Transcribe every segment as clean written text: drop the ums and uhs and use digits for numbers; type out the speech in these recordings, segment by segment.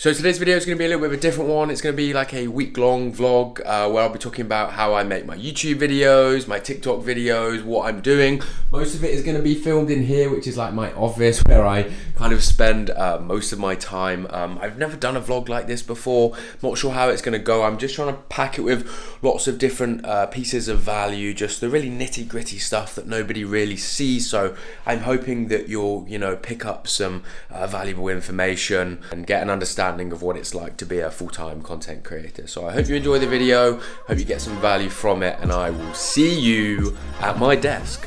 So today's video is going to be a little bit of a different one. It's going to be like a week-long vlog where I'll be talking about how I make my YouTube videos, my TikTok videos, what I'm doing. Most of it is going to be filmed in here, which is like my office where I kind of spend most of my time. I've never done a vlog like this before. Not sure how it's going to go. I'm just trying to pack it with lots of different pieces of value, just the really nitty-gritty stuff that nobody really sees. So I'm hoping that you'll, pick up some valuable information and get an understanding of what it's like to be a full-time content creator. So I hope you enjoy the video, hope you get some value from it, and I will see you at my desk.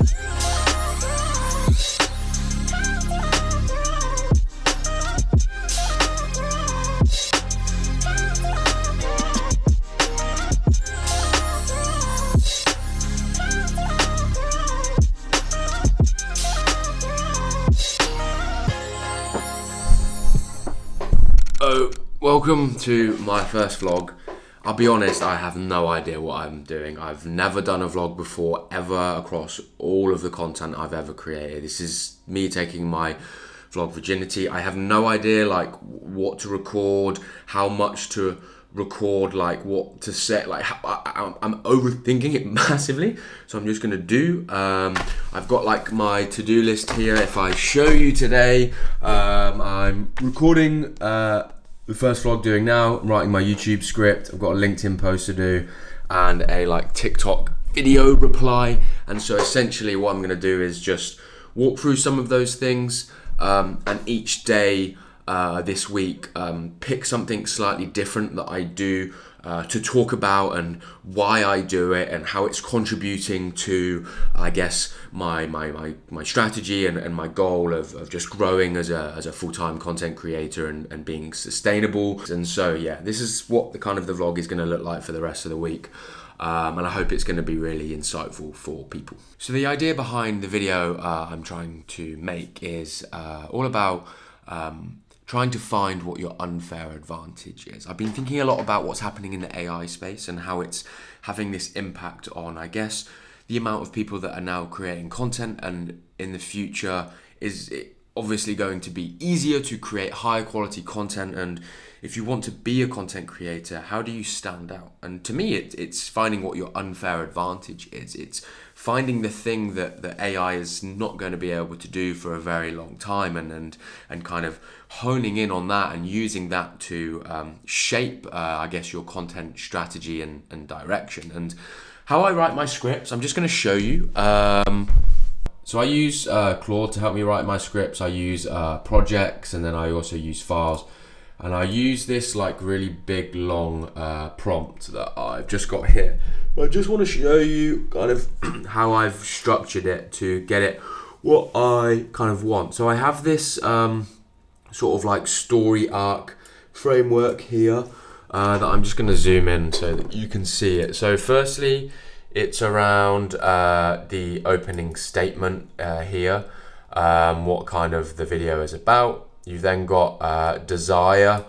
Welcome to my first vlog. I'll be honest, I have no idea what I'm doing. I've never done a vlog before, ever, across all of the content I've ever created. This is me taking my vlog virginity. I have no idea what to record, how much to record, what to set, I'm overthinking it massively. So I'm just gonna do, I've got my to-do list here. If I show you today, I'm recording the first vlog doing now, I'm writing my YouTube script, I've got a LinkedIn post to do and a TikTok video reply. And so essentially what I'm gonna do is just walk through some of those things and each day this week pick something slightly different that I do to talk about and why I do it and how it's contributing to, I guess, my strategy and my goal of just growing as a full-time content creator and being sustainable. And so yeah, this is what the vlog is going to look like for the rest of the week. And I hope it's going to be really insightful for people. So the idea behind the video I'm trying to make is all about trying to find what your unfair advantage is. I've been thinking a lot about what's happening in the AI space and how it's having this impact on, I guess, the amount of people that are now creating content, and in the future is it obviously going to be easier to create high quality content. And if you want to be a content creator, how do you stand out? And to me, it's finding what your unfair advantage is. It's finding the thing that the AI is not going to be able to do for a very long time, and kind of honing in on that and using that to shape, I guess, your content strategy and direction. And how I write my scripts, I'm just going to show you. So I use Claude to help me write my scripts. I use projects, and then I also use files. And I use this really big long prompt that I've just got here. I just want to show you kind of how I've structured it to get it what I kind of want. So I have this sort of story arc framework here that I'm just going to zoom in so that you can see it. So firstly, it's around the opening statement here, what kind of the video is about. You've then got desire,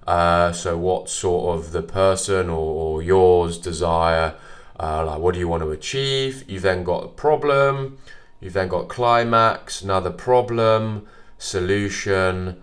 so what sort of the person or yours desire, what do you want to achieve. You've then got a problem, you've then got climax, another problem, solution,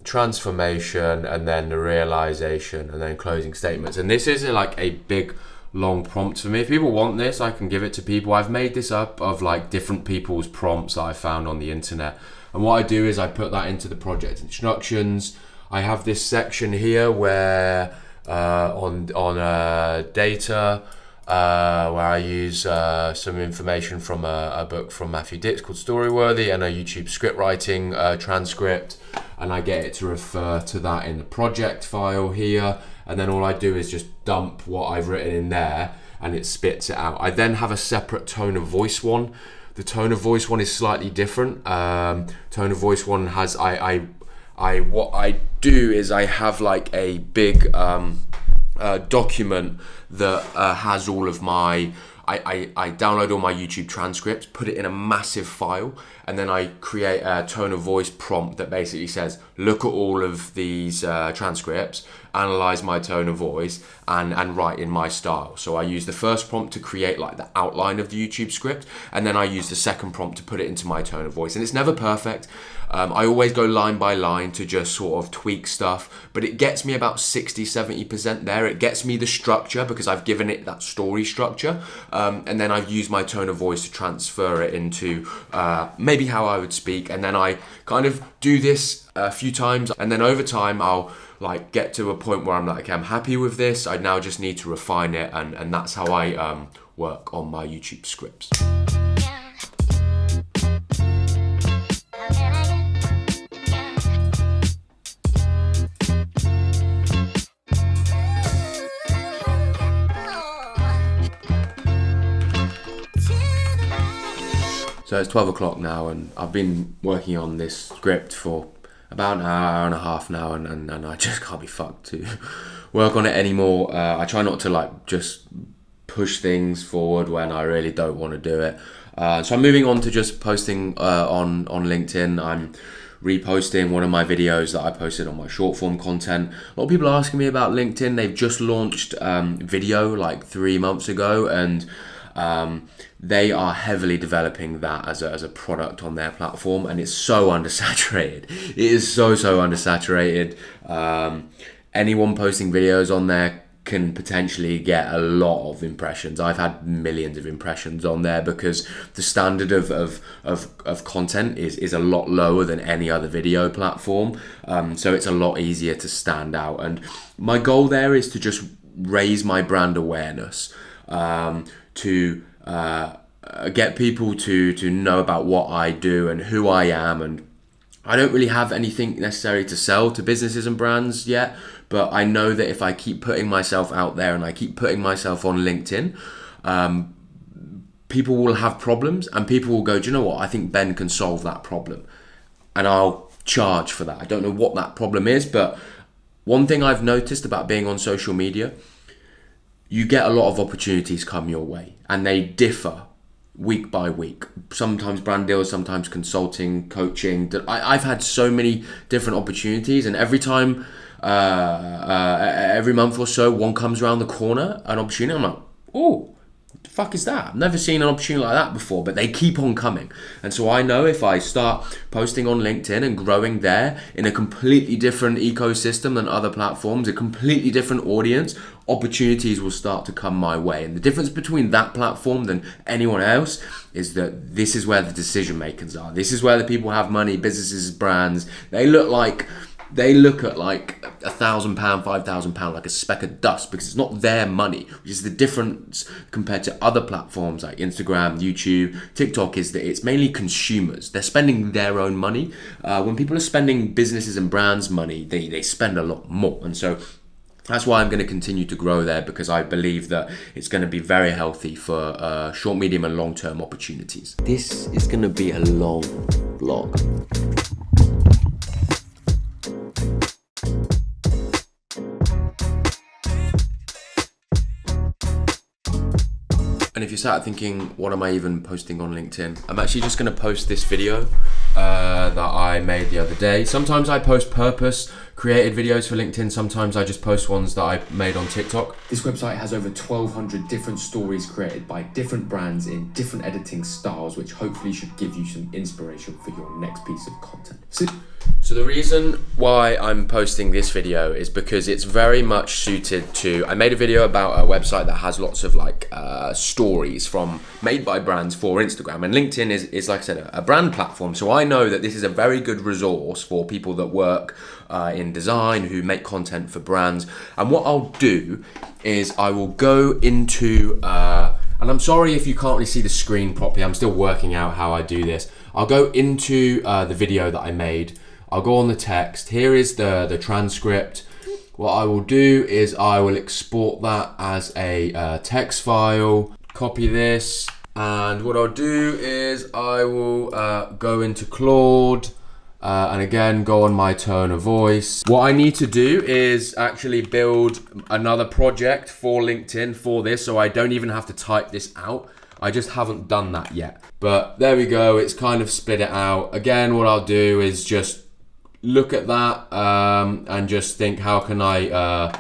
transformation, and then the realization, and then closing statements. And this is a big long prompt for me. If people want this, I can give it to people. I've made this up of different people's prompts that I found on the internet. And what I do is I put that into the project instructions. I have this section here where on data, where I use some information from a book from Matthew Dix called Storyworthy, and a YouTube script writing transcript, and I get it to refer to that in the project file here. And then all I do is just dump what I've written in there, and it spits it out. I then have a separate tone of voice one. The tone of voice one is slightly different. Tone of voice one has, what I do is I have a big document that has all of my, I download all my YouTube transcripts, put it in a massive file, and then I create a tone of voice prompt that basically says, look at all of these transcripts, analyze my tone of voice, and write in my style. So I use the first prompt to create like the outline of the YouTube script, and then I use the second prompt to put it into my tone of voice. And it's never perfect. I always go line by line to just sort of tweak stuff, but it gets me about 60-70% there. It gets me the structure because I've given it that story structure, and then I've used my tone of voice to transfer it into maybe how I would speak, and then I kind of do this a few times, and then over time I'll like get to a point where I'm like, okay, I'm happy with this. I now just need to refine it, and that's how I work on my YouTube scripts. So it's 12 o'clock now, and I've been working on this script for about an hour and a half now, and I just can't be fucked to work on it anymore. I try not to like just push things forward when I really don't want to do it. So I'm moving on to just posting on LinkedIn. I'm reposting one of my videos that I posted on my short form content. A lot of people are asking me about LinkedIn. They've just launched video like 3 months ago, and they are heavily developing that as a product on their platform, and it's so undersaturated. It is so undersaturated. Anyone posting videos on there can potentially get a lot of impressions. I've had millions of impressions on there because the standard of content is a lot lower than any other video platform. So it's a lot easier to stand out. And my goal there is to just raise my brand awareness, to get people to know about what I do and who I am. And I don't really have anything necessary to sell to businesses and brands yet, but I know that if I keep putting myself out there and I keep putting myself on LinkedIn, people will have problems, and people will go, do you know what, I think Ben can solve that problem, and I'll charge for that. I don't know what that problem is, but one thing I've noticed about being on social media, you get a lot of opportunities come your way, and they differ week by week. Sometimes brand deals, sometimes consulting, coaching. I've had so many different opportunities, and every time, every month or so, one comes around the corner, an opportunity. I'm like, oh, what the fuck is that? I've never seen an opportunity like that before, but they keep on coming. And so I know if I start posting on LinkedIn and growing there in a completely different ecosystem than other platforms, a completely different audience, opportunities will start to come my way. And the difference between that platform than anyone else is that this is where the decision makers are. This is where the people have money, businesses, brands. They look at like £1,000, £5,000 like a speck of dust, because it's not their money, which is the difference compared to other platforms like Instagram, YouTube, TikTok, is that it's mainly consumers. They're spending their own money. When people are spending businesses and brands money, they spend a lot more. And so that's why I'm going to continue to grow there, because I believe that it's going to be very healthy for short, medium and long-term opportunities. This is going to be a long vlog. And if you start thinking, what am I even posting on LinkedIn? I'm actually just going to post this video that I made the other day. Sometimes I post purpose-created videos for LinkedIn. Sometimes I just post ones that I made on TikTok. This website has over 1,200 different stories created by different brands in different editing styles, which hopefully should give you some inspiration for your next piece of content. So the reason why I'm posting this video is because it's very much suited to, I made a video about a website that has lots of like stories made by brands for Instagram, and LinkedIn is like I said, a brand platform. So I know that this is a very good resource for people that work in design, who make content for brands. And what I'll do is I will go into, and I'm sorry if you can't really see the screen properly, I'm still working out how I do this. I'll go into the video that I made. I'll go on the text. Here is the transcript. What I will do is I will export that as a text file, copy this, and what I'll do is I will go into Claude, and again go on my tone of voice. What I need to do is actually build another project for LinkedIn for this, so I don't even have to type this out. I just haven't done that yet. But there we go, it's kind of split it out. Again, what I'll do is just look at that and just think, how can I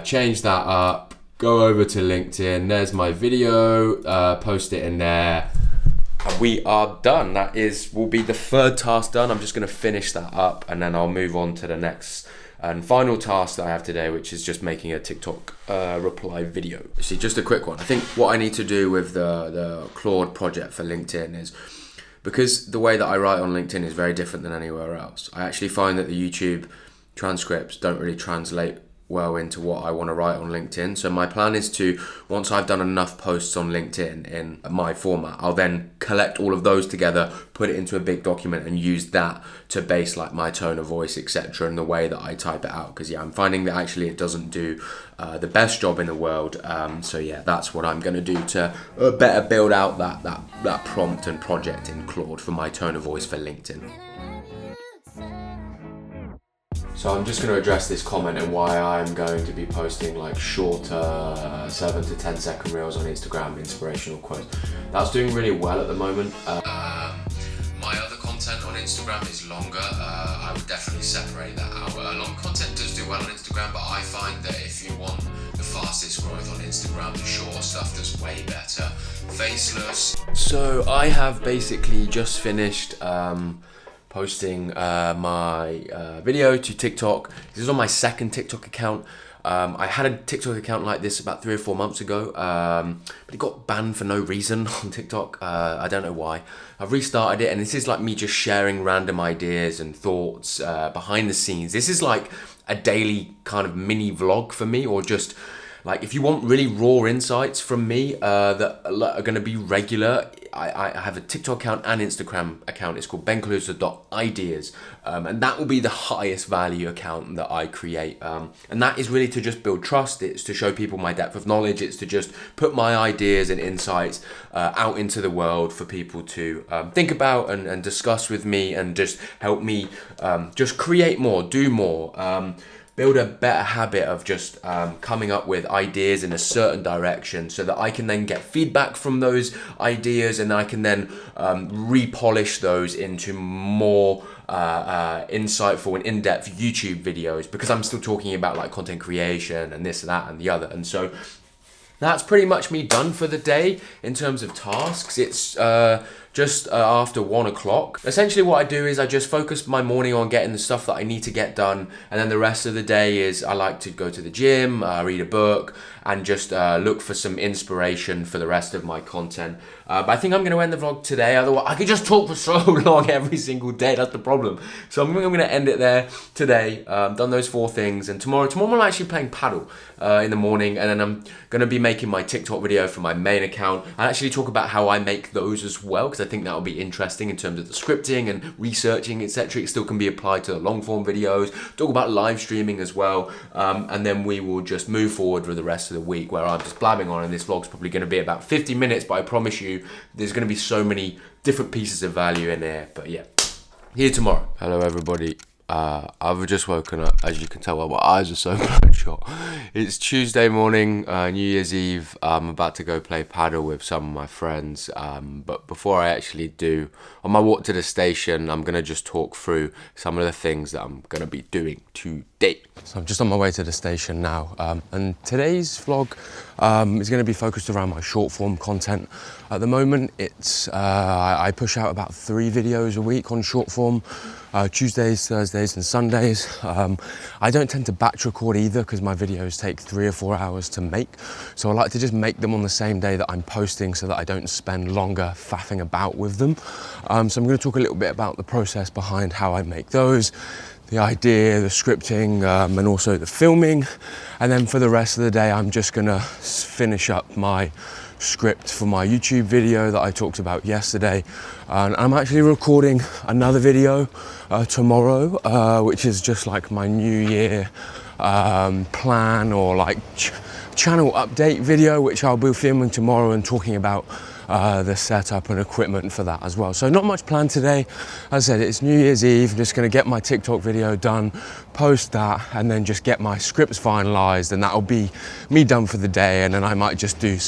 change that up? Go over to LinkedIn. There's my video. Post it in there. And we are done. That will be the third task done. I'm just going to finish that up, and then I'll move on to the next and final task that I have today, which is just making a TikTok reply video. See, just a quick one. I think what I need to do with the Claude project for LinkedIn is, because the way that I write on LinkedIn is very different than anywhere else, I actually find that the YouTube transcripts don't really translate well into what I want to write on LinkedIn. So my plan is to, once I've done enough posts on LinkedIn in my format, I'll then collect all of those together, put it into a big document, and use that to base like my tone of voice, etc., and the way that I type it out. Because I'm finding that actually it doesn't do the best job in the world. So that's what I'm going to do to better build out that prompt and project in Claude for my tone of voice for LinkedIn. So I'm just going to address this comment and why I'm going to be posting like shorter 7 to 10 second reels on Instagram, inspirational quotes. That's doing really well at the moment. My other content on Instagram is longer. I would definitely separate that out. Long content does do well on Instagram, but I find that if you want the fastest growth on Instagram, the shorter stuff does way better. Faceless. So I have basically just finished posting my video to TikTok. This is on my second TikTok account. I had a TikTok account like this about 3 or 4 months ago, but it got banned for no reason on TikTok. I don't know why. I've restarted it, and this is like me just sharing random ideas and thoughts behind the scenes. This is like a daily kind of mini vlog for me, or just like if you want really raw insights from me that are going to be regular. I have a TikTok account and Instagram account. It's called benkalusa.ideas, and that will be the highest value account that I create. And that is really to just build trust. It's to show people my depth of knowledge. It's to just put my ideas and insights out into the world for people to think about and discuss with me, and just help me just create more, do more. Build a better habit of just coming up with ideas in a certain direction, so that I can then get feedback from those ideas, and I can then repolish those into more insightful and in-depth YouTube videos, because I'm still talking about like content creation and this, that, and the other. And so that's pretty much me done for the day in terms of tasks. It's just after 1 o'clock. Essentially what I do is I just focus my morning on getting the stuff that I need to get done, and then the rest of the day is I like to go to the gym, read a book, and just look for some inspiration for the rest of my content. But I think I'm going to end the vlog today, otherwise I could just talk for so long every single day. That's the problem. So I'm going to end it there today. Done those 4 things, and tomorrow I'm actually playing paddle in the morning, and then I'm going to be making my TikTok video for my main account. I actually talk about how I make those as well, because I think that will be interesting in terms of the scripting and researching, etc. It still can be applied to the long form videos. Talk about live streaming as well, and then we will just move forward with the rest of the week, where I'm just blabbing on, and this vlog's probably going to be about 50 minutes, but I promise you there's going to be so many different pieces of value in there. But yeah, here tomorrow. Hello everybody. I've just woken up. As you can tell, my eyes are so bloodshot. It's Tuesday morning, New Year's Eve. I'm about to go play paddle with some of my friends. But before I actually do, on my walk to the station, I'm going to just talk through some of the things that I'm going to be doing today. So I'm just on my way to the station now. And today's vlog is going to be focused around my short form content. At the moment, I push out about 3 videos a week on short form. Tuesdays, Thursdays and Sundays. I don't tend to batch record either, because my videos take 3 or 4 hours to make. So I like to just make them on the same day that I'm posting, so that I don't spend longer faffing about with them. So I'm going to talk a little bit about the process behind how I make those, the idea, the scripting, and also the filming. And then for the rest of the day, I'm just going to finish up my script for my YouTube video that I talked about yesterday, and I'm actually recording another video tomorrow, which is just like my New Year plan, or like channel update video, which I'll be filming tomorrow and talking about the setup and equipment for that as well. So not much planned today. As I said, it's New Year's Eve. I'm just going to get my TikTok video done, post that, and then just get my scripts finalized, and that'll be me done for the day. And then I might just do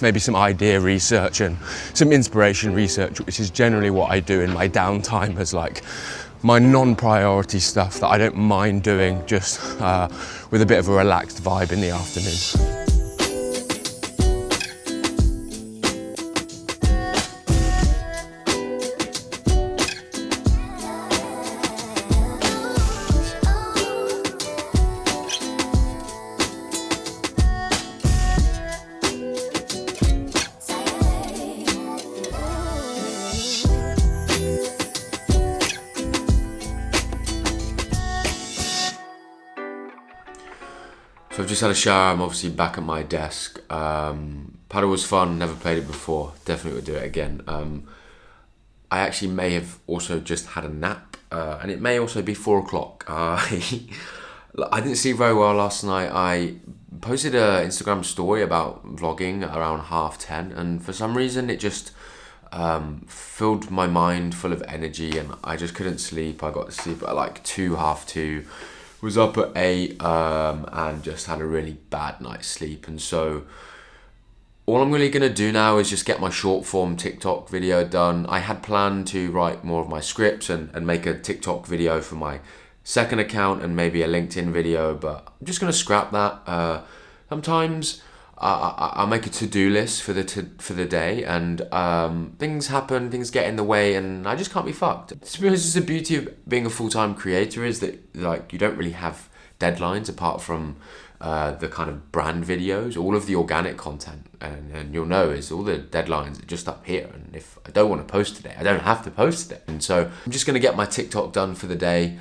maybe some idea research and some inspiration research, which is generally what I do in my downtime as like my non-priority stuff that I don't mind doing, just with a bit of a relaxed vibe in the afternoon. So I've just had a shower, I'm obviously back at my desk. Paddle was fun, never played it before, definitely would do it again. I actually may have also just had a nap, and it may also be 4 o'clock. I didn't sleep very well last night. I posted an Instagram story about vlogging around 10:30, and for some reason it just filled my mind full of energy, and I just couldn't sleep. I got to sleep at like 2:30. Was up at 8 and just had a really bad night's sleep. And so all I'm really gonna do now is just get my short form TikTok video done. I had planned to write more of my scripts and make a TikTok video for my second account and maybe a LinkedIn video, but I'm just gonna scrap that. Sometimes I make a to-do list for the day, and things happen, things get in the way, and I just can't be fucked. To be honest, the beauty of being a full-time creator is that like you don't really have deadlines apart from the kind of brand videos. All of the organic content, and you'll know, is all the deadlines are just up here, and if I don't want to post today, I don't have to post today. And so I'm just gonna get my TikTok done for the day,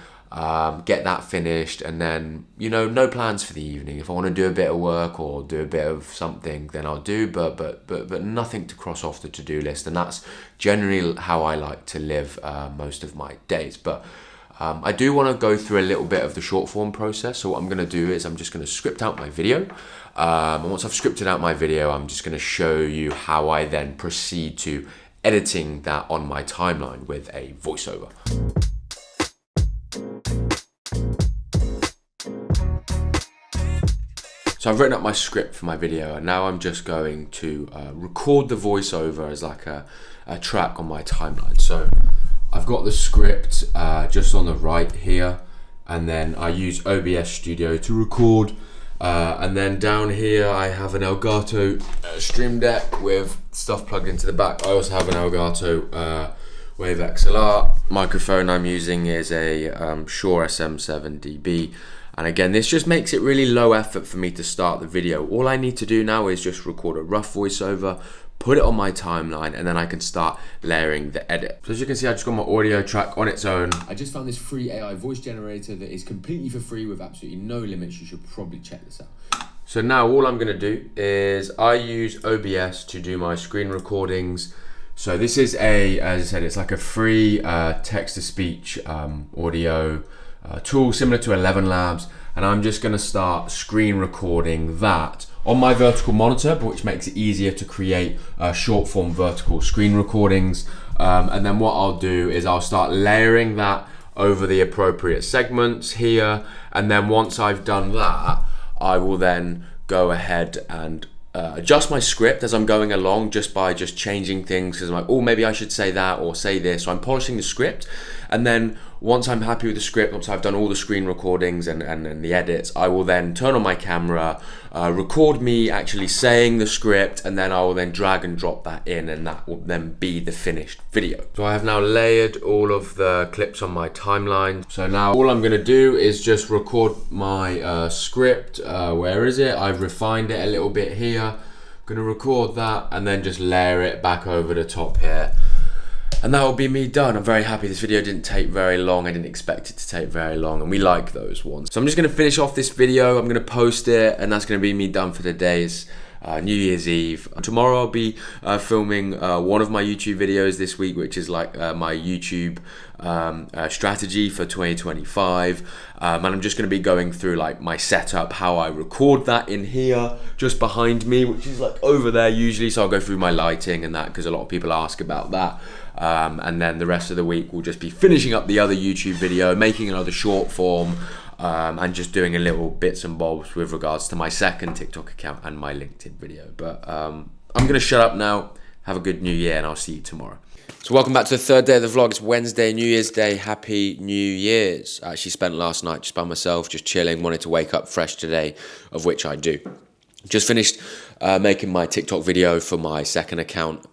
get that finished, and then, you know, no plans for the evening. If I want to do a bit of work or do a bit of something, then I'll do, but nothing to cross off the to-do list. And that's generally how I like to live most of my days. But I do want to go through a little bit of the short form process. So what I'm going to do is I'm just going to script out my video, and once I've scripted out my video, I'm just going to show you how I then proceed to editing that on my timeline with a voiceover. So I've written up my script for my video, and now I'm just going to record the voiceover as like a track on my timeline. So I've got the script just on the right here, and then I use OBS Studio to record. And then down here I have an Elgato Stream Deck with stuff plugged into the back. I also have an Elgato Wave XLR. Microphone I'm using is a Shure SM7DB. And again, this just makes it really low effort for me to start the video. All I need to do now is just record a rough voiceover, put it on my timeline, and then I can start layering the edit. So as you can see, I just got my audio track on its own. I just found this free AI voice generator that is completely for free with absolutely no limits. You should probably check this out. So now all I'm gonna do is I use OBS to do my screen recordings. So this is as I said, it's like a free text-to-speech audio tool similar to 11 Labs, and I'm just going to start screen recording that on my vertical monitor, which makes it easier to create short form vertical screen recordings. And then what I'll do is I'll start layering that over the appropriate segments here, and then once I've done that, I will then go ahead and adjust my script as I'm going along, just by changing things, because I'm like, oh, maybe I should say that or say this. So I'm polishing the script, and then once I'm happy with the script, once I've done all the screen recordings and the edits, I will then turn on my camera, record me actually saying the script, and then I will then drag and drop that in, and that will then be the finished video. So I have now layered all of the clips on my timeline. So now all I'm gonna do is just record my script. Where is it? I've refined it a little bit here. I'm gonna record that and then just layer it back over the top here. And that will be me done. I'm very happy this video didn't take very long. I didn't expect it to take very long, and we like those ones. So I'm just gonna finish off this video. I'm gonna post it, and that's gonna be me done for the day. It's New Year's Eve. Tomorrow I'll be filming one of my YouTube videos this week, which is like my YouTube strategy for 2025. And I'm just gonna be going through like my setup, how I record that in here, just behind me, which is like over there usually. So I'll go through my lighting and that, because a lot of people ask about that. And then the rest of the week we'll just be finishing up the other YouTube video, making another short form, and just doing a little bits and bobs with regards to my second TikTok account and my LinkedIn video. But I'm gonna shut up now. Have a good New Year, and I'll see you tomorrow. So welcome back to the third day of the vlog. It's Wednesday, New Year's Day. Happy New Year's. I actually spent last night just by myself, just chilling. Wanted to wake up fresh today, of which I do. Just finished making my TikTok video for my second account.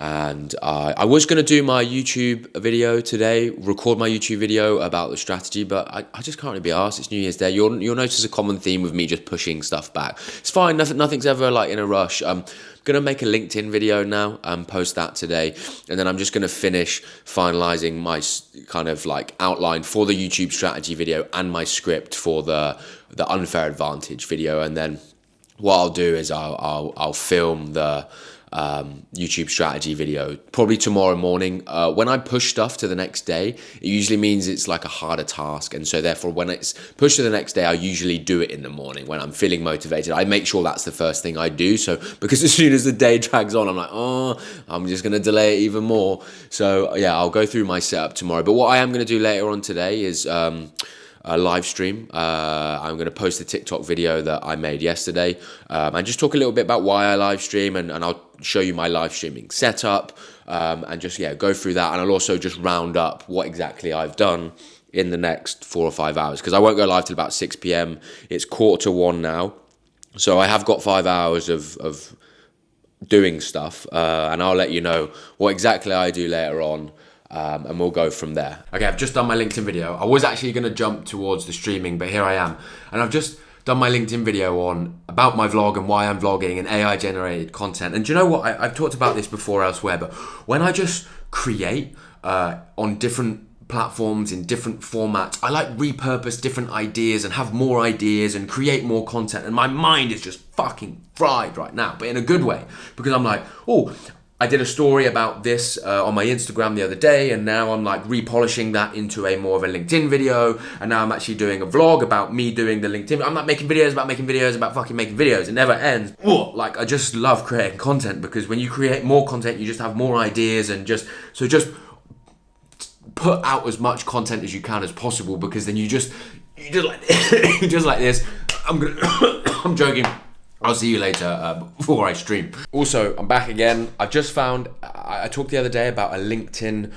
And I was going to do my YouTube video today, record my YouTube video about the strategy, but I just can't really be arsed. It's New Year's Day. You'll notice a common theme with me just pushing stuff back. It's fine. Nothing's ever like in a rush. I'm going to make a LinkedIn video now and post that today. And then I'm just going to finish finalizing my kind of like outline for the YouTube strategy video and my script for the unfair advantage video. And then what I'll do is I'll film the YouTube strategy video probably tomorrow morning. When I push stuff to the next day, it usually means it's like a harder task, and so therefore when it's pushed to the next day, I usually do it in the morning when I'm feeling motivated. I make sure that's the first thing I do, so because as soon as the day drags on, I'm like, oh, I'm just gonna delay it even more. So yeah, I'll go through my setup tomorrow, but what I am gonna do later on today is a live stream. I'm going to post the TikTok video that I made yesterday and just talk a little bit about why I live stream, and I'll show you my live streaming setup and just go through that, and I'll also just round up what exactly I've done in the next 4 or 5 hours, because I won't go live till about 6 p.m. It's 1:45 now, so I have got 5 hours of doing stuff, and I'll let you know what exactly I do later on. And we'll go from there. Okay, I've just done my LinkedIn video. I was actually going to jump towards the streaming, but here I am. And I've just done my LinkedIn video about my vlog and why I'm vlogging and AI generated content. And do you know what? I've talked about this before elsewhere, but when I just create on different platforms in different formats, I like repurpose different ideas and have more ideas and create more content. And my mind is just fucking fried right now, but in a good way, because I'm like, oh, I did a story about this on my Instagram the other day, and now I'm like repolishing that into a more of a LinkedIn video, and now I'm actually doing a vlog about me doing the LinkedIn. I'm not making videos about fucking making videos. It never ends. Like, I just love creating content, because when you create more content, you just have more ideas, and just put out as much content as you can as possible, because then you just like just like this. I'm joking. I'll see you later before I stream. Also, I'm back again. I just found, I talked the other day about a LinkedIn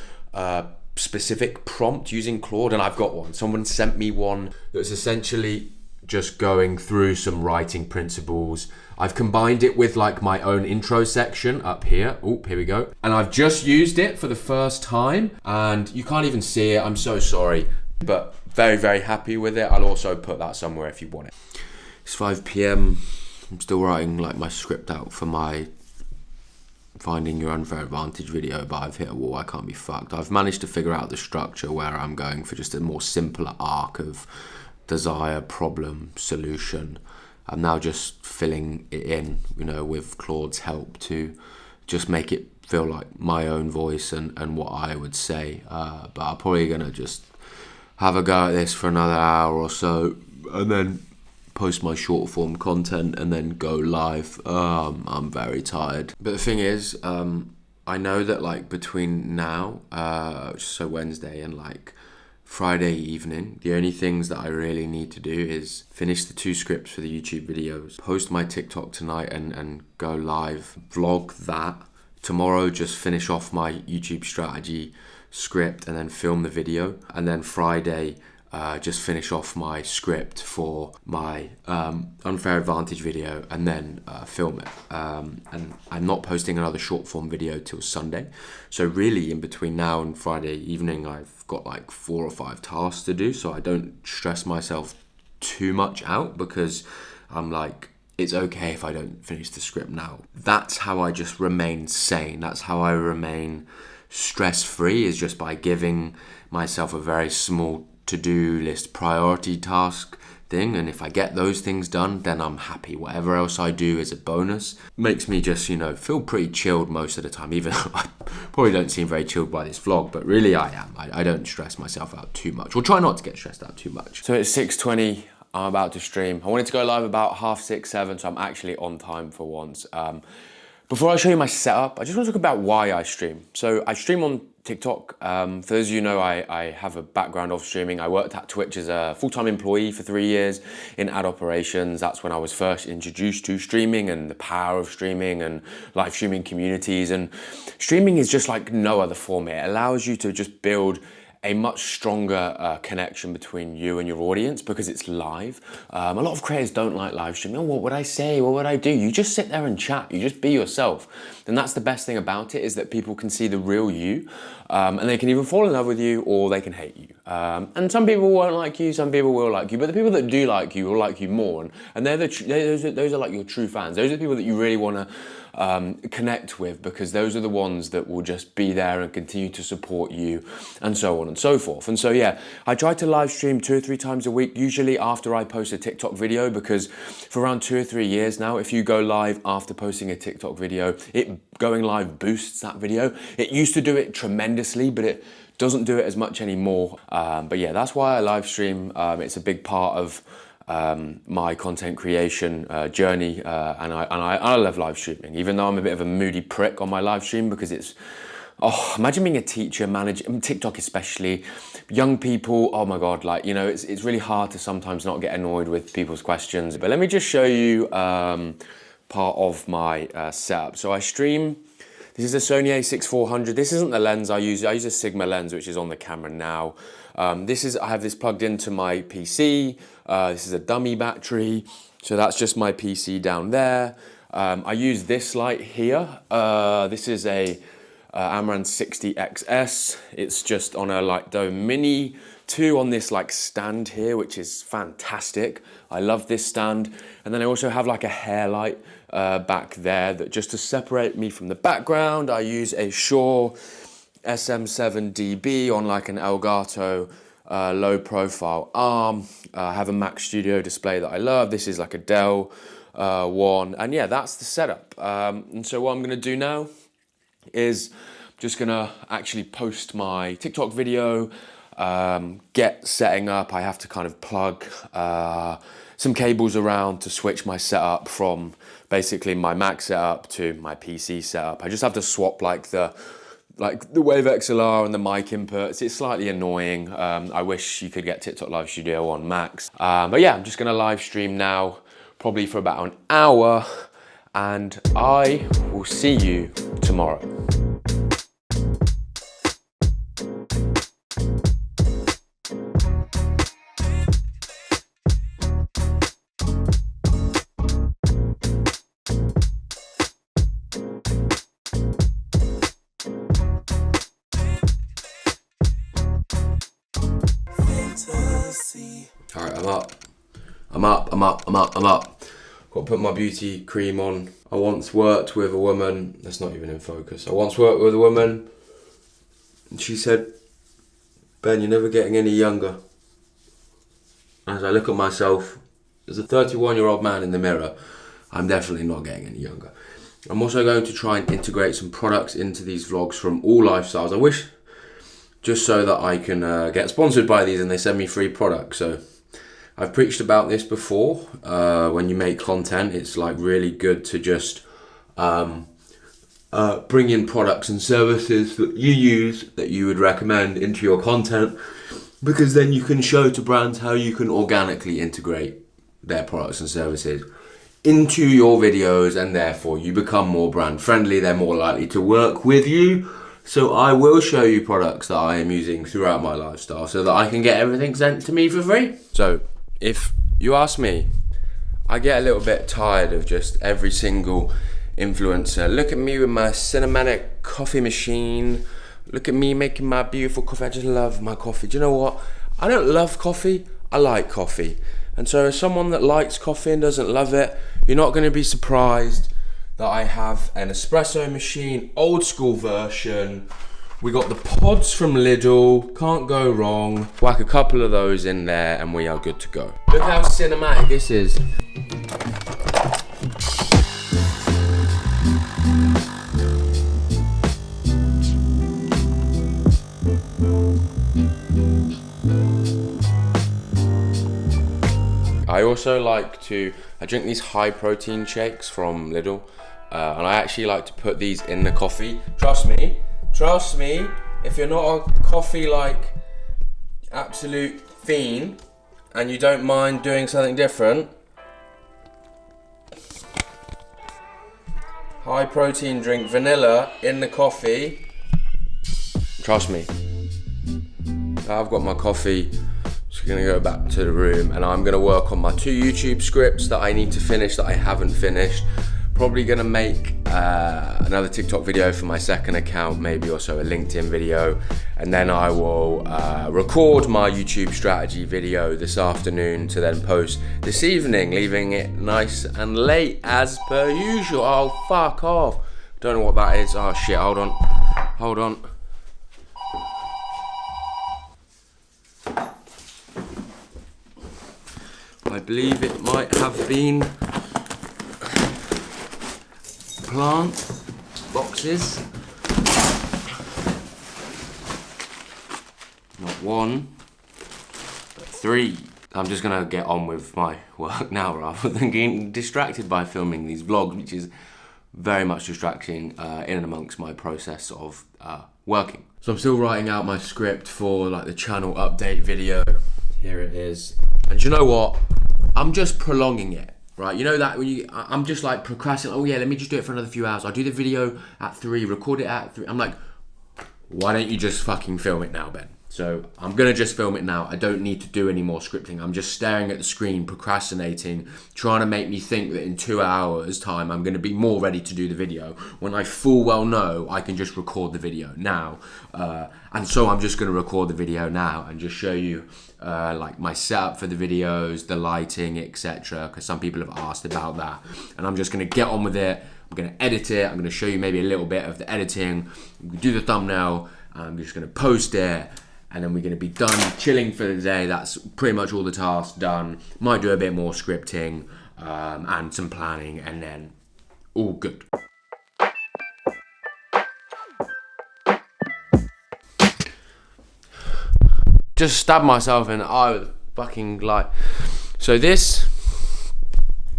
specific prompt using Claude, and I've got one. Someone sent me one that's essentially just going through some writing principles. I've combined it with like my own intro section up here. Oh, here we go. And I've just used it for the first time, and you can't even see it. I'm so sorry, but very, very happy with it. I'll also put that somewhere if you want it. It's 5 p.m. I'm still writing like my script out for my finding your unfair advantage video, but I've hit a wall. I can't be fucked. I've managed to figure out the structure where I'm going for just a more simpler arc of desire, problem, solution. I'm now just filling it in, with Claude's help to just make it feel like my own voice and what I would say. But I'm probably going to just have a go at this for another hour or so, and then post my short form content and then go live. I'm very tired. But the thing is, I know that like between now, so Wednesday, and like Friday evening, the only things that I really need to do is finish the 2 scripts for the YouTube videos, post my TikTok tonight and go live, vlog that. Tomorrow, just finish off my YouTube strategy script and then film the video. And then Friday, just finish off my script for my unfair advantage video and then film it. And I'm not posting another short form video till Sunday. So really in between now and Friday evening, I've got like 4 or 5 tasks to do. So I don't stress myself too much out, because I'm like, it's okay if I don't finish the script now. That's how I just remain sane. That's how I remain stress-free, is just by giving myself a very small to-do list priority task thing, and if I get those things done, then I'm happy. Whatever else I do is a bonus. Makes me just, feel pretty chilled most of the time, even though I probably don't seem very chilled by this vlog, but really I am. I don't stress myself out too much, or try not to get stressed out too much. So it's 6:20, I'm about to stream. I wanted to go live about 6:30, 7, so I'm actually on time for once. Before I show you my setup, I just want to talk about why I stream. So I stream on TikTok. For those of you who know, I have a background of streaming. I worked at Twitch as a full-time employee for 3 years in ad operations. That's when I was first introduced to streaming and the power of streaming and live streaming communities. And streaming is just like no other form. It allows you to just build a much stronger connection between you and your audience because it's live. A lot of creators don't like live streaming. Oh, what would I say? What would I do? You just sit there and chat. You just be yourself. And that's the best thing about it, is that people can see the real you, and they can either fall in love with you or they can hate you. And some people won't like you, some people will like you, but the people that do like you will like you more. And they're those are like your true fans. Those are the people that you really want to connect with, because those are the ones that will just be there and continue to support you, and so on and so forth. And so yeah, I try to live stream 2 or 3 times a week, usually after I post a TikTok video, because for around 2 or 3 years now, if you go live after posting a TikTok video, going live boosts that video. It used to do it tremendously, but it doesn't do it as much anymore. But yeah, that's why I live stream. It's a big part of my content creation journey, and I love live streaming, even though I'm a bit of a moody prick on my live stream, because it's, imagine being a teacher, managing TikTok, especially young people. Oh my God, like, you know, it's really hard to sometimes not get annoyed with people's questions. But let me just show you part of my setup. So I stream. This is a Sony a6400. This isn't the lens I use. I use a Sigma lens, which is on the camera now. I have this plugged into my PC. This is a dummy battery. So that's just my PC down there. I use this light here. This is a Amaran 60XS. It's just on a Light Dome Mini 2 on this like stand here, which is fantastic. I love this stand. And then I also have like a hair light back there that just to separate me from the background. I use a Shure SM7DB on like an Elgato low profile arm. I have a Mac Studio display that I love. This is like a Dell one. And yeah, that's the setup. And so what I'm gonna do now is just gonna actually post my TikTok video, get setting up. I have to kind of plug some cables around to switch my setup from basically my Mac setup to my PC setup. I just have to swap like the Wave XLR and the mic inputs. It's slightly annoying. I wish you could get TikTok Live Studio on Macs. But yeah, I'm just gonna live stream now, probably for about an hour, and I will see you tomorrow. Alright, I'm up. Got to put my beauty cream on. I once worked with a woman, that's not even in focus. I once worked with a woman and she said, Ben, you're never getting any younger. As I look at myself as a 31-year-old man in the mirror, I'm definitely not getting any younger. I'm also going to try and integrate some products into these vlogs from all lifestyles. I wish, just so that I can get sponsored by these and they send me free products. So I've preached about this before. When you make content, it's like really good to just bring in products and services that you use, that you would recommend into your content, because then you can show to brands how you can organically integrate their products and services into your videos, and therefore you become more brand friendly. They're more likely to work with you. So I will show you products that I am using throughout my lifestyle so that I can get everything sent to me for free. So if you ask me, I get a little bit tired of just every single influencer. Look at me with my cinematic coffee machine. Look at me making my beautiful coffee. I just love my coffee. Do you know what? I don't love coffee. I like coffee. And so as someone that likes coffee and doesn't love it, you're not going to be surprised that I have an espresso machine, old school version. We got the pods from Lidl, can't go wrong. Whack a couple of those in there and we are good to go. Look how cinematic this is. I also I drink these high protein shakes from Lidl, and I actually like to put these in the coffee. Trust me, if you're not a coffee like absolute fiend and you don't mind doing something different, high protein drink, vanilla in the coffee. Trust me. I've got my coffee. Just gonna go back to the room and I'm gonna work on my 2 YouTube scripts that I need to finish that I haven't finished. Probably gonna make another TikTok video for my second account, maybe also a LinkedIn video, and then I will record my YouTube strategy video this afternoon to then post this evening, leaving it nice and late as per usual. Oh, fuck off. Don't know what that is. Oh shit, hold on. I believe it might have been plant boxes. Not 1, but 3. I'm just gonna get on with my work now rather than getting distracted by filming these vlogs, which is very much distracting in and amongst my process of working. So I'm still writing out my script for like the channel update video. Here it is. And you know what? I'm just prolonging it. Right, you know that when I'm just like procrastinating. Oh yeah, let me just do it for another few hours. I'll do the video at 3, record it at 3. I'm like, why don't you just fucking film it now, Ben? So I'm gonna just film it now. I don't need to do any more scripting. I'm just staring at the screen, procrastinating, trying to make me think that in 2 hours time I'm gonna be more ready to do the video when I full well know I can just record the video now. And so I'm just gonna record the video now and just show you like my setup for the videos, the lighting, etc. Because some people have asked about that, and I'm just gonna get on with it. I'm gonna edit it. I'm gonna show you maybe a little bit of the editing, do the thumbnail. I'm just gonna post it, and then we're gonna be done chilling for the day. That's pretty much all the tasks done. Might do a bit more scripting and some planning, and then all good. Just stabbed myself in the eye with a fucking light. So this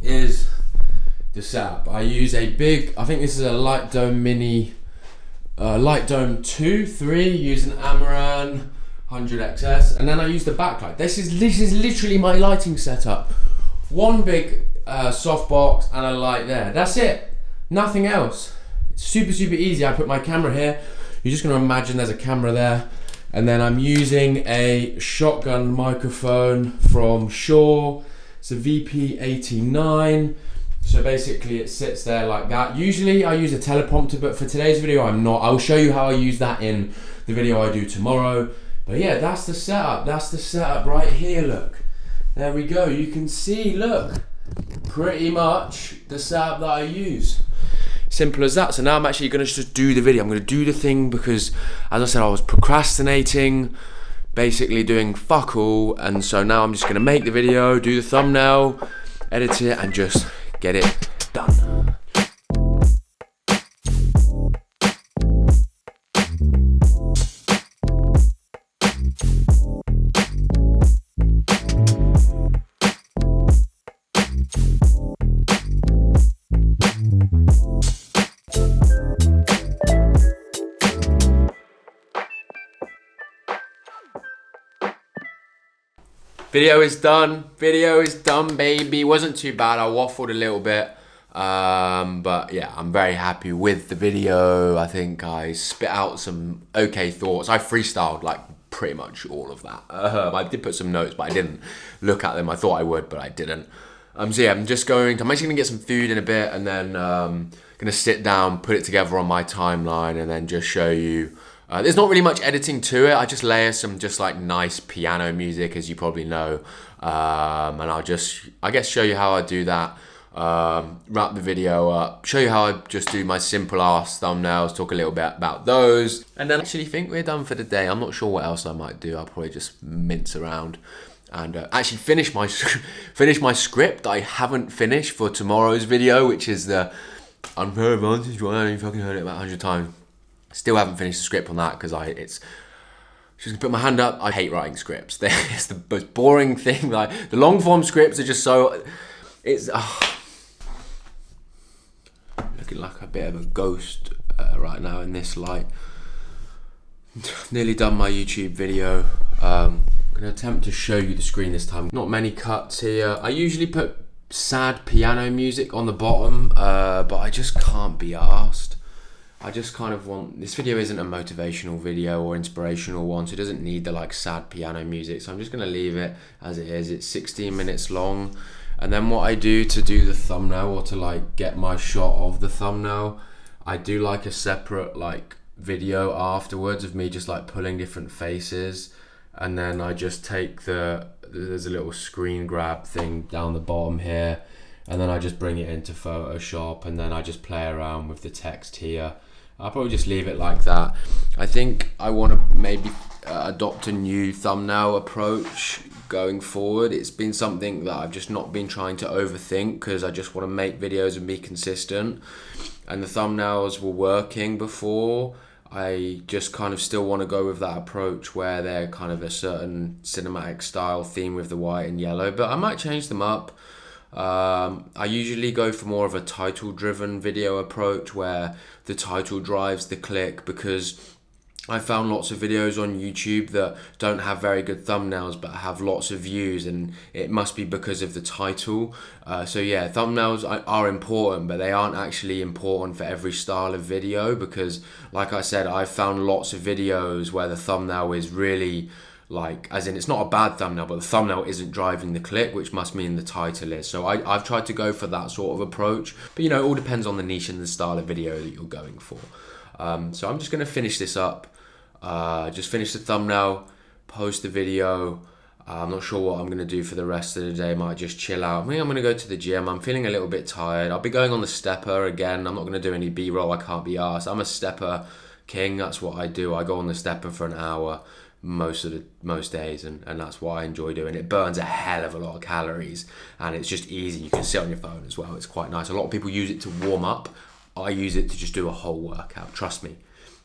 is the setup. I use a big, I think this is a Light Dome Mini, Light Dome 2, 3, using Amaran 100XS, and then I use the backlight. This is literally my lighting setup. One big softbox and a light there. That's it. Nothing else. It's super easy. I put my camera here. You're just gonna imagine there's a camera there. And then I'm using a shotgun microphone from Shure. It's a VP89. So basically it sits there like that. Usually I use a teleprompter, but for today's video I'm not. I'll show you how I use that in the video I do tomorrow. But yeah, that's the setup. That's the setup right here, look. There we go, you can see, look. Pretty much the setup that I use. Simple as that. So now I'm actually gonna just do the video. I'm gonna do the thing because, as I said, I was procrastinating, basically doing fuck all, and so now I'm just gonna make the video, do the thumbnail, edit it, and just get it done. Video is done, baby. Wasn't too bad. I waffled a little bit, but yeah, I'm very happy with the video. I think I spit out some okay thoughts. I freestyled like pretty much all of that. I did put some notes, but I didn't look at them. I thought I would, but I didn't. So yeah, I'm actually gonna get some food in a bit, and then gonna sit down, put it together on my timeline, and then just show you. There's not really much editing to it. I just layer some just like nice piano music, as you probably know, and I'll just, I guess, show you how I do that. Wrap the video up, show you how I just do my simple ass thumbnails, talk a little bit about those, and then I actually think we're done for the day. I'm not sure what else I might do. I'll probably just mince around and actually finish my script that I haven't finished for tomorrow's video, which is the unfair advantage one. You've fucking heard it about 100 times. Still haven't finished the script on that because it's just gonna put my hand up. I hate writing scripts. It's the most boring thing. Like the long form scripts are just so, it's looking like a bit of a ghost right now in this light. Nearly done my YouTube video. I'm going to attempt to show you the screen this time. Not many cuts here. I usually put sad piano music on the bottom, but I just can't be arsed. I just kind of want... This video isn't a motivational video or inspirational one, so it doesn't need the sad piano music. So I'm just going to leave it as it is. It's 16 minutes long. And then what I do to do the thumbnail, or to get my shot of the thumbnail, I do a separate video afterwards of me just pulling different faces, and then I just take there's a little screen grab thing down the bottom here, and then I just bring it into Photoshop, and then I just play around with the text here. I'll probably just leave it like that. I think I want to maybe adopt a new thumbnail approach going forward. It's been something that I've just not been trying to overthink, because I just want to make videos and be consistent, and the thumbnails were working before. I just kind of still want to go with that approach where they're kind of a certain cinematic style theme with the white and yellow, but I might change them up. I usually go for more of a title driven video approach where the title drives the click, because I found lots of videos on YouTube that don't have very good thumbnails but have lots of views, and it must be because of the title. So yeah, thumbnails are important, but they aren't actually important for every style of video, because like I said, I've found lots of videos where the thumbnail is really as in it's not a bad thumbnail, but the thumbnail isn't driving the click, which must mean the title is. So I've tried to go for that sort of approach, but it all depends on the niche and the style of video that you're going for. So I'm just going to finish this up, just finish the thumbnail, post the video. I'm not sure what I'm going to do for the rest of the day. Might just chill out. Maybe I'm going to go to the gym. I'm feeling a little bit tired. I'll be going on the stepper again. I'm not going to do any B-roll. I can't be arsed. I'm a stepper king. That's what I do. I go on the stepper for an hour most days, and that's what I enjoy doing. It burns a hell of a lot of calories, and it's just easy. You can sit on your phone as well. It's quite nice. A lot of people use it to warm up. I use it to just do a whole workout. Trust me.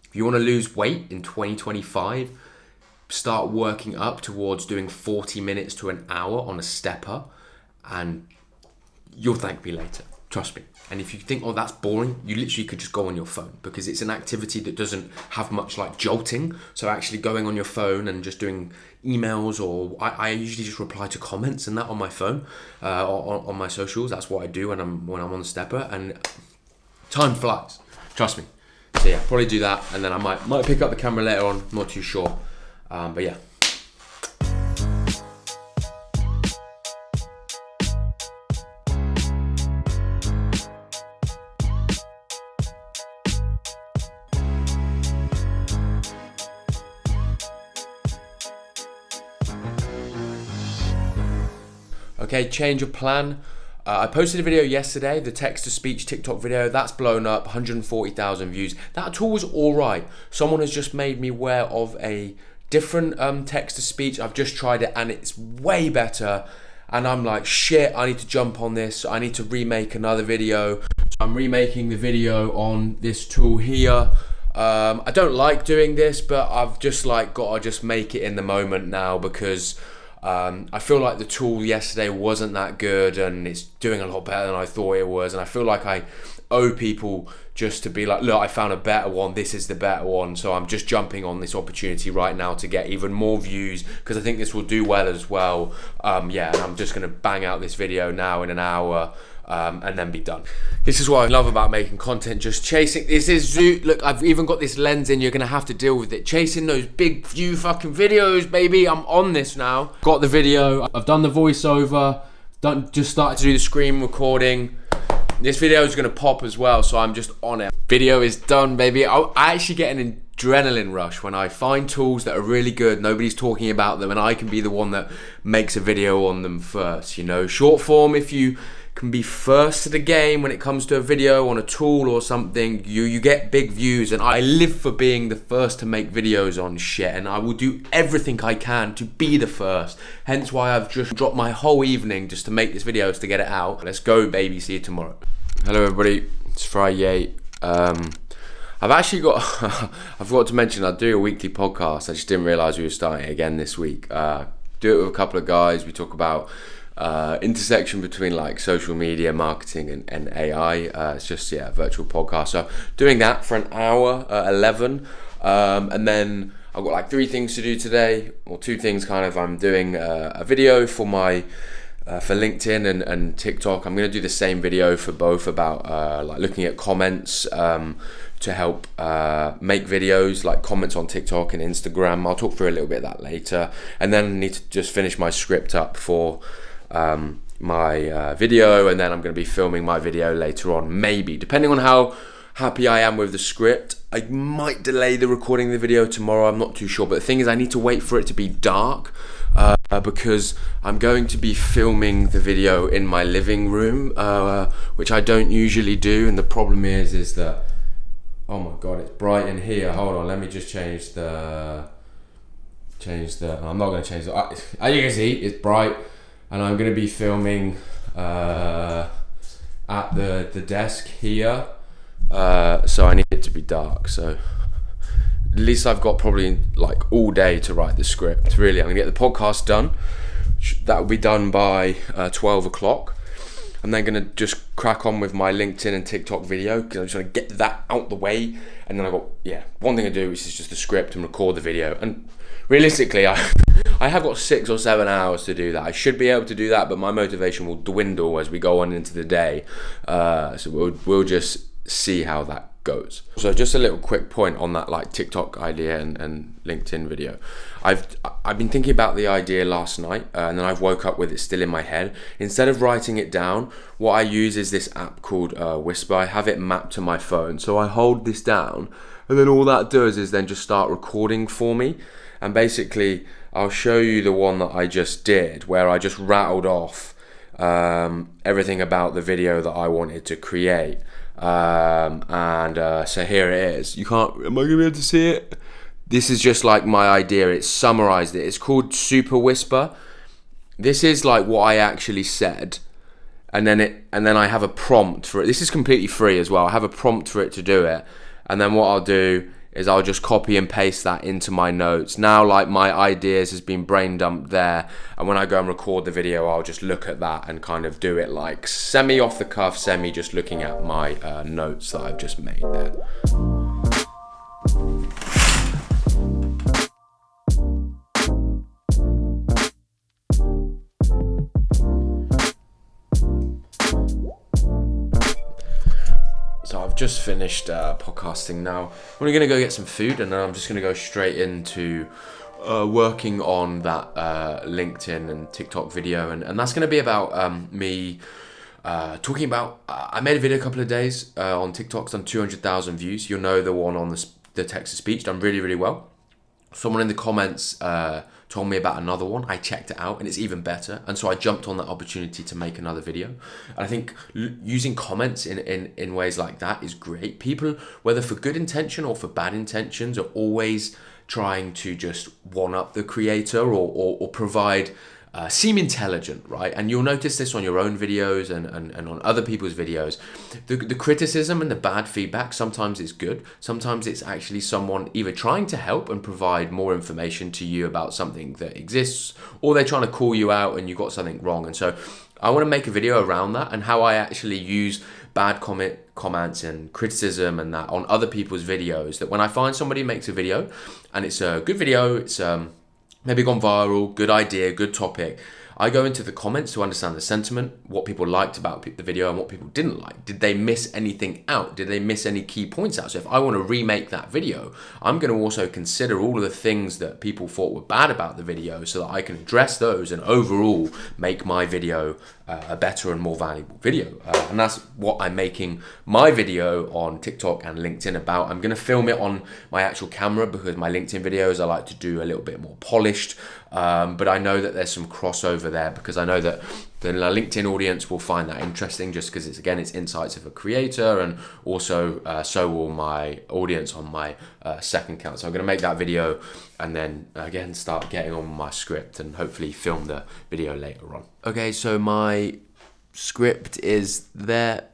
If you want to lose weight in 2025, start working up towards doing 40 minutes to an hour on a stepper, and you'll thank me later. Trust me. And if you think, oh, that's boring, you literally could just go on your phone, because it's an activity that doesn't have much jolting. So actually going on your phone and just doing emails, or I usually just reply to comments and that on my phone, on my socials. That's what I do when I'm on the stepper, and time flies. Trust me. So yeah, probably do that, and then I might pick up the camera later on. I'm not too sure, but yeah. Okay, change of plan. I posted a video yesterday, the text-to-speech TikTok video. That's blown up, 140,000 views. That tool was all right. Someone has just made me aware of a different text-to-speech. I've just tried it, and it's way better. And I'm like, shit, I need to jump on this. I need to remake another video. So I'm remaking the video on this tool here. I don't like doing this, but I've just got to just make it in the moment now, because I feel like the tool yesterday wasn't that good, and it's doing a lot better than I thought it was, and I feel like I owe people just to be like, look, I found a better one, this is the better one. So I'm just jumping on this opportunity right now to get even more views, because I think this will do well as well. Yeah, and I'm just going to bang out this video now in an hour, and then be done. This is what I love about making content, just chasing. This is, look, I've even got this lens in, you're gonna have to deal with it. Chasing those big view fucking videos, baby. I'm on this now. Got the video, I've done the voiceover, just started to do the screen recording. This video is gonna pop as well, so I'm just on it. Video is done, baby. I actually get an adrenaline rush when I find tools that are really good, nobody's talking about them, and I can be the one that makes a video on them first. Short form, if you can be first to the game when it comes to a video on a tool or something, you get big views, and I live for being the first to make videos on shit, and I will do everything I can to be the first. Hence why I've just dropped my whole evening just to make this video, to get it out. Let's go, baby. See you tomorrow. Hello everybody, it's Friday. I've actually got I forgot to mention I do a weekly podcast. I just didn't realise we were starting again this week. Do it with a couple of guys. We talk about intersection between social media marketing and AI. It's just a virtual podcast, so doing that for an hour at 11. And then I've got like 3 things to do today, or 2 things kind of. I'm doing a video for my for LinkedIn and TikTok. I'm going to do the same video for both about like looking at comments to help make videos, like comments on TikTok and Instagram. I'll talk through a little bit of that later. And then I need to just finish my script up for my video, and then I'm going to be filming my video later on, maybe, depending on how happy I am with the script. I might delay the recording of the video tomorrow, I'm not too sure, but the thing is I need to wait for it to be dark because I'm going to be filming the video in my living room, which I don't usually do, and the problem is that, oh my god, it's bright in here. Hold on, let me just change the, I'm not going to change the, as you can see, it's bright, and I'm going to be filming at the desk here. So I need it to be dark, so at least I've got probably like all day to write the script. Really, I'm gonna get the podcast done. That will be done by 12 o'clock. I'm then gonna just crack on with my LinkedIn and TikTok video, because I just want to get that out the way, and then I've got one thing to do, which is just the script and record the video. And realistically, I have got 6 or 7 hours to do that. I should be able to do that, but my motivation will dwindle as we go on into the day. So we'll just see how that goes. So just a little quick point on that like TikTok idea and LinkedIn video. I've been thinking about the idea last night, and then I've woke up with it still in my head. Instead of writing it down, what I use is this app called Whisper. I have it mapped to my phone, so I hold this down, and then all that does is then just start recording for me. And basically I'll show you the one that I just did, where I just rattled off everything about the video that I wanted to create. So here it is. Am I gonna be able to see it? This is just like my idea. It's summarized it. It's called Super Whisper. This is like what I actually said, and then I have a prompt for it. This is completely free as well. I have a prompt for it to do it, and then what I'll do is I'll just copy and paste that into my notes. Now, like, my ideas has been brain dumped there, and when I go and record the video, I'll just look at that and kind of do it like semi off the cuff, semi just looking at my notes that I've just made there. So I've just finished podcasting now. We're going to go get some food, and then I'm just going to go straight into working on that LinkedIn and TikTok video. And that's going to be about me talking about... I made a video a couple of days on TikTok. It's done 200,000 views. You'll know the one on the text-to-speech. Done really, really well. Someone in the comments told me about another one. I checked it out, and it's even better. And so I jumped on that opportunity to make another video. And I think using comments in ways like that is great. People, whether for good intention or for bad intentions, are always trying to just one-up the creator or provide... seem intelligent, right? And you'll notice this on your own videos and on other people's videos. The criticism and the bad feedback sometimes is good. Sometimes it's actually someone either trying to help and provide more information to you about something that exists, or they're trying to call you out and you got something wrong. And so I want to make a video around that and how I actually use bad comments and criticism and that on other people's videos, that when I find somebody makes a video and it's a good video, it's maybe gone viral, good idea, good topic, I go into the comments to understand the sentiment, what people liked about the video and what people didn't like. Did they miss anything out? Did they miss any key points out? So if I want to remake that video, I'm going to also consider all of the things that people thought were bad about the video so that I can address those and overall make my video a better and more valuable video. And that's what I'm making my video on TikTok and LinkedIn about. I'm going to film it on my actual camera because my LinkedIn videos I like to do a little bit more polished. But I know that there's some crossover there because I know that the LinkedIn audience will find that interesting just because it's insights of a creator, and also so will my audience on my second account. So I'm going to make that video and then again start getting on my script and hopefully film the video later on. Okay, so my script is there.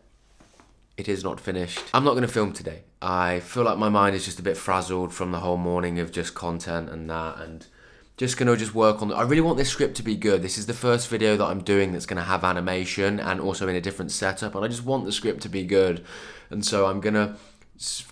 It is not finished. I'm not going to film today. I feel like my mind is just a bit frazzled from the whole morning of just content and that, and just gonna work on. I really want this script to be good. This is the first video that I'm doing that's gonna have animation and also in a different setup, and I just want the script to be good. And so I'm gonna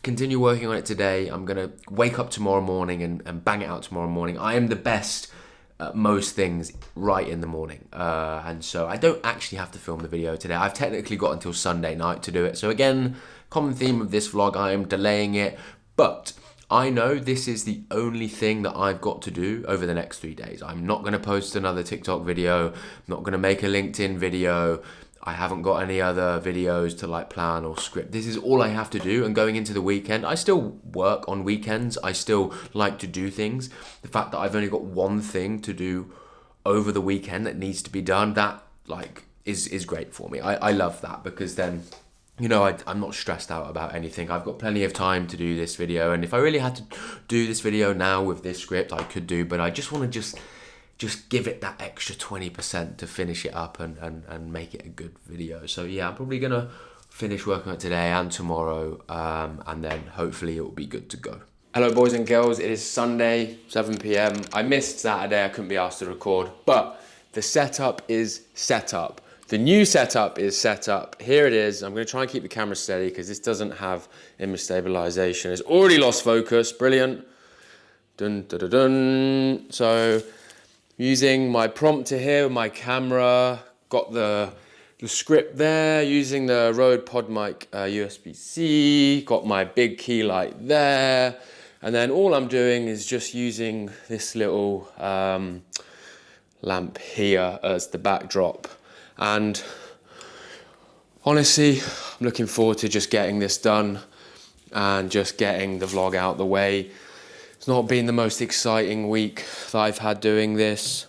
continue working on it today. I'm going to wake up tomorrow morning and bang it out tomorrow morning. I am the best at most things right in the morning. And so I don't actually have to film the video today. I've technically got until Sunday night to do it. So again, common theme of this vlog, I am delaying it. But I know this is the only thing that I've got to do over the next 3 days. I'm not going to post another TikTok video. I'm not going to make a LinkedIn video. I haven't got any other videos to like plan or script. This is all I have to do. And going into the weekend, I still work on weekends. I still like to do things. The fact that I've only got one thing to do over the weekend that needs to be done, that like is great for me. I love that, because then, you know, I'm not stressed out about anything. I've got plenty of time to do this video. And if I really had to do this video now with this script, I could do, but I just want to just give it that extra 20% to finish it up and make it a good video. So yeah, I'm probably gonna finish working on it today and tomorrow, and then hopefully it will be good to go. Hello boys and girls, it is Sunday, 7 p.m. I missed Saturday, I couldn't be asked to record, but the setup is set up. The new setup is set up. Here it is. I'm gonna try and keep the camera steady because this doesn't have image stabilization. It's already lost focus, brilliant. Dun, dun, dun, dun. So, using my prompter here with my camera, got the script there, using the Rode PodMic USB-C, got my big key light there, and then all I'm doing is just using this little lamp here as the backdrop. And honestly, I'm looking forward to just getting this done and just getting the vlog out the way. It's not been the most exciting week that I've had doing this.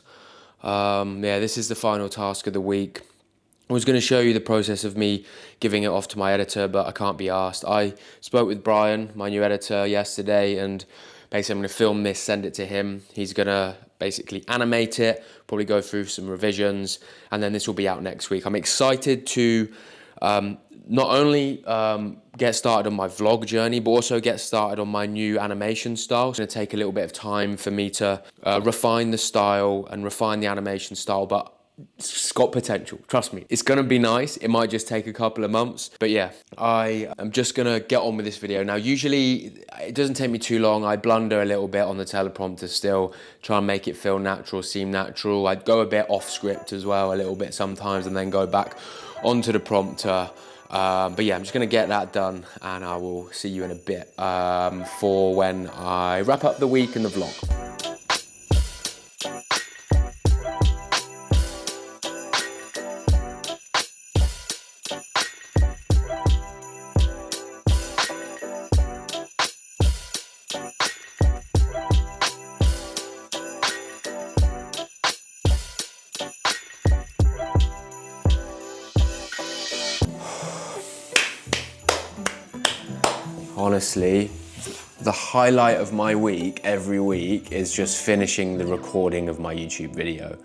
Yeah, this is the final task of the week. I was going to show you the process of me giving it off to my editor, but I can't be asked. I spoke with Brian, my new editor, yesterday, and basically I'm going to film this, send it to him. He's going to basically animate it, probably go through some revisions, and then this will be out next week. I'm excited to not only get started on my vlog journey, but also get started on my new animation style. It's going to take a little bit of time for me to refine the style and refine the animation style, but it's got potential, trust me. It's gonna be nice. It might just take a couple of months, but yeah, I am just gonna get on with this video. Now, usually it doesn't take me too long. I blunder a little bit on the teleprompter still, try and make it feel natural, seem natural. I'd go a bit off script as well, a little bit sometimes, and then go back onto the prompter. But yeah, I'm just gonna get that done, and I will see you in a bit for when I wrap up the week and the vlog. Honestly, the highlight of my week every week is just finishing the recording of my YouTube video.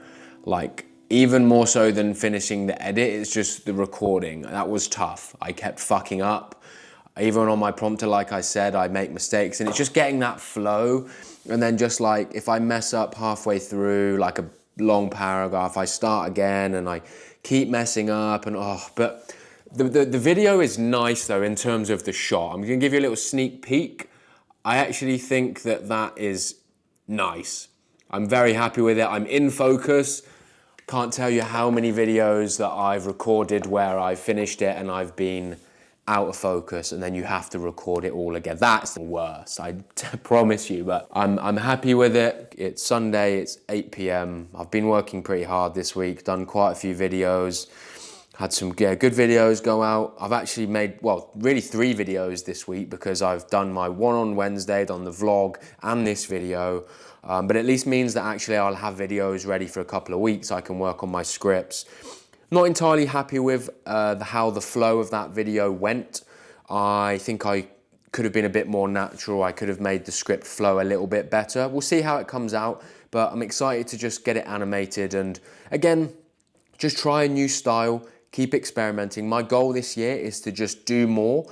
Like, even more so than finishing the edit, it's just the recording. That was tough. I kept fucking up. Even on my prompter, like I said, I make mistakes, and it's just getting that flow. And then just like, if I mess up halfway through, like a long paragraph, I start again and I keep messing up, and but the video is nice though in terms of the shot. I'm gonna give you a little sneak peek. I actually think that is nice. I'm very happy with it. I'm in focus. Can't tell you how many videos that I've recorded where I've finished it and I've been out of focus, and then you have to record it all again. That's the worst, I promise you, but I'm happy with it. It's Sunday, it's 8 p.m. I've been working pretty hard this week, done quite a few videos. Had some good videos go out. I've actually made, well, really 3 videos this week, because I've done my one on Wednesday, done the vlog and this video. But at least means that actually I'll have videos ready for a couple of weeks. I can work on my scripts. Not entirely happy with how the flow of that video went. I think I could have been a bit more natural. I could have made the script flow a little bit better. We'll see how it comes out, but I'm excited to just get it animated and, again, just try a new style. Keep experimenting. My goal this year is to just do more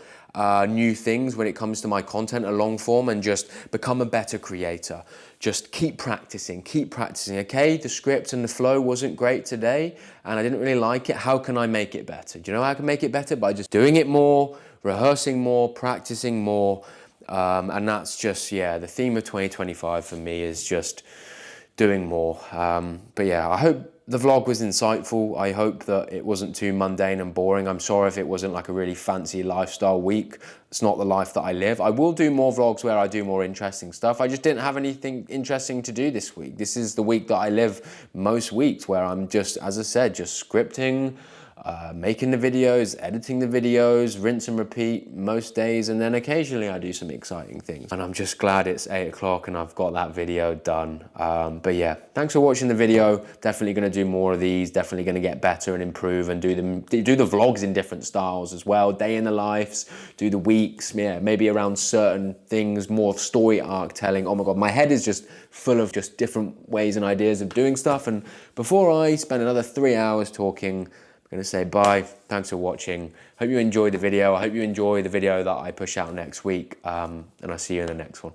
new things when it comes to my content, a long form, and just become a better creator. just keep practicing, okay? The script and the flow wasn't great today and I didn't really like it. How can I make it better? Do you know how I can make it better? By just doing it more, rehearsing more, practicing more. And that's just, yeah, the theme of 2025 for me is just doing more. But yeah, I hope the vlog was insightful. I hope that it wasn't too mundane and boring. I'm sorry if it wasn't like a really fancy lifestyle week. It's not the life that I live. I will do more vlogs where I do more interesting stuff. I just didn't have anything interesting to do this week. This is the week that I live most weeks, where I'm just, as I said, just scripting, making the videos, editing the videos, rinse and repeat most days, and then occasionally I do some exciting things. And I'm just glad it's 8 o'clock and I've got that video done. But yeah, thanks for watching the video. Definitely going to do more of these, definitely going to get better and improve and do the vlogs in different styles as well. Day in the lives, do the weeks, yeah, maybe around certain things, more story arc telling. Oh my God, my head is just full of just different ways and ideas of doing stuff. And before I spend another 3 hours talking, I'm going to say bye. Thanks for watching. Hope you enjoyed the video. I hope you enjoy the video that I push out next week. And I'll see you in the next one.